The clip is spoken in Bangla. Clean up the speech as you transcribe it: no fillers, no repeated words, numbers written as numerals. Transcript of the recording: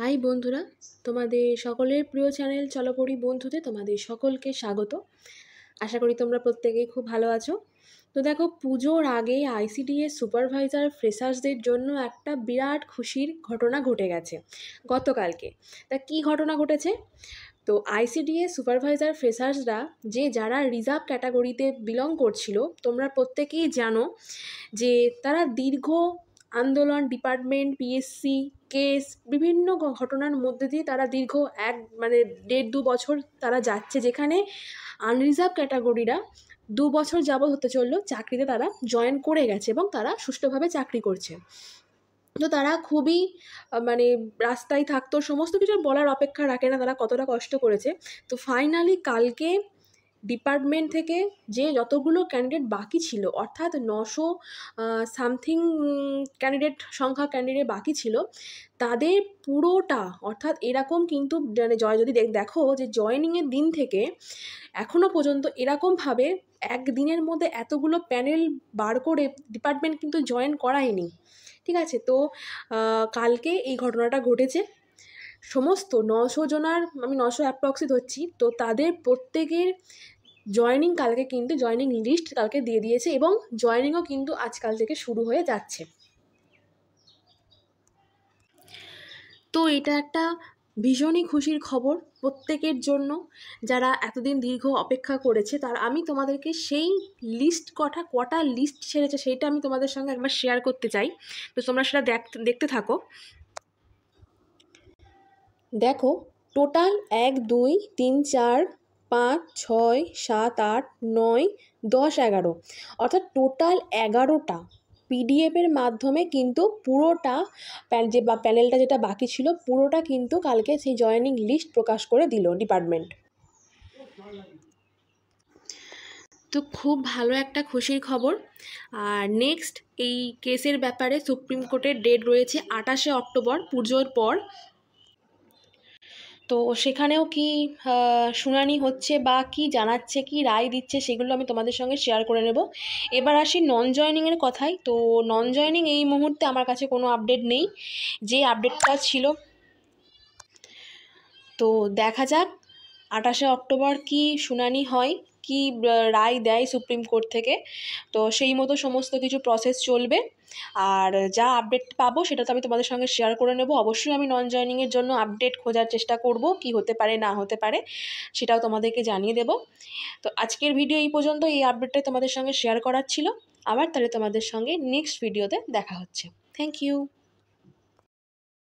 হাই বন্ধুরা, তোমাদের সকলের প্রিয় চ্যানেল চলপড়ি বন্ধুতে তোমাদের সকলকে স্বাগত। আশা করি তোমরা প্রত্যেকেই খুব ভালো আছো। তো দেখো, পুজোর আগে আইসিডিএস সুপারভাইজার ফ্রেশার্সদের জন্য একটা বিরাট খুশির ঘটনা ঘটে গেছে গতকালকে। তা কী ঘটনা ঘটেছে? তো আইসিডিএস সুপারভাইজার ফ্রেশার্সরা যারা রিজার্ভ ক্যাটাগরিতে বিলং করছিল, তোমরা প্রত্যেকেই জানো যে তারা দীর্ঘ আন্দোলন, ডিপার্টমেন্ট, পিএসসি কেস, বিভিন্ন ঘটনার মধ্যে দিয়ে তারা দীর্ঘ 1.5-2 বছর তারা যাচ্ছে, যেখানে আনরিজার্ভ ক্যাটাগরিরা 2 বছর যাবৎ হতে চললো চাকরিতে তারা জয়েন করে গেছে এবং তারা সুষ্ঠুভাবে চাকরি করছে। তো তারা খুবই রাস্তায় থাকতো, সমস্ত কিছু বলার অপেক্ষা রাখে না তারা কতটা কষ্ট করেছে। তো ফাইনালি কালকে ডিপার্টমেন্ট থেকে যতগুলো ক্যান্ডিডেট বাকি ছিল, অর্থাৎ 900 সামথিং ক্যান্ডিডেট বাকি ছিল, তাদের পুরোটা, অর্থাৎ এরকম কিন্তু যদি দেখো যে জয়েনিংয়ের দিন থেকে এখনও পর্যন্ত এরকমভাবে একদিনের মধ্যে এতগুলো প্যানেল বার করে ডিপার্টমেন্ট কিন্তু জয়েন করায়নি। ঠিক আছে, তো কালকে এই ঘটনাটা ঘটেছে। সমস্ত 900 জনার, আমি 900 অ্যাপ্রক্সই ধরছি, তো তাদের প্রত্যেকের জয়েনিং কালকে কিন্তু জয়েনিং লিস্ট কালকে দিয়ে দিয়েছে এবং জয়েনিংও কিন্তু আজকাল থেকে শুরু হয়ে যাচ্ছে। তো এটা একটা ভীষণই খুশির খবর প্রত্যেকের জন্য, যারা এতদিন দীর্ঘ অপেক্ষা করেছে। আমি তোমাদেরকে সেই লিস্ট কটা লিস্ট ছেড়েছে সেইটা আমি তোমাদের সঙ্গে একবার শেয়ার করতে চাই। তো তোমরা সেটা দেখতে থাকো। দেখো, টোটাল 1 2 3 4 5 6 7 8 9 10 11, অর্থাৎ টোটাল 11টা পিডিএফের মাধ্যমে কিন্তু পুরোটা প্যানেলটা যেটা বাকি ছিল পুরোটা কিন্তু কালকে সেই জয়েনিং লিস্ট প্রকাশ করে দিল ডিপার্টমেন্ট। তো খুব ভালো একটা খুশির খবর। আর নেক্সট এই কেসের ব্যাপারে সুপ্রিম কোর্টের ডেট রয়েছে 28শে অক্টোবর, পুজোর পর। তো সেখানেও কি শুনানি হচ্ছে বা কি জানাচ্ছে, কি রায় দিচ্ছে, সেগুলো আমি তোমাদের সঙ্গে শেয়ার করে নেব। এবার আসি নন জয়েনিংয়ের কথায়। তো নন জয়েনিং এই মুহূর্তে আমার কাছে কোনো আপডেট নেই। যে আপডেটটা ছিল, তো দেখা যাক 28শে অক্টোবর কি শুনানি হয়, কি রায় দেয় সুপ্রিম কোর্ট থেকে। তো সেই মতো সমস্ত কিছু প্রসেস চলবে। আর যা আপডেট পাবো সেটা তো আমি তোমাদের সঙ্গে শেয়ার করে নেব। অবশ্যই আমি নন জয়েনিংয়ের জন্য আপডেট খোঁজার চেষ্টা করব, কি হতে পারে না হতে পারে সেটাও তোমাদেরকে জানিয়ে দেব। তো আজকের ভিডিও এই পর্যন্ত, এই আপডেটটাই তোমাদের সঙ্গে শেয়ার করার ছিল। আবার তাহলে তোমাদের সঙ্গে নেক্সট ভিডিওতে দেখা হচ্ছে। Thank you.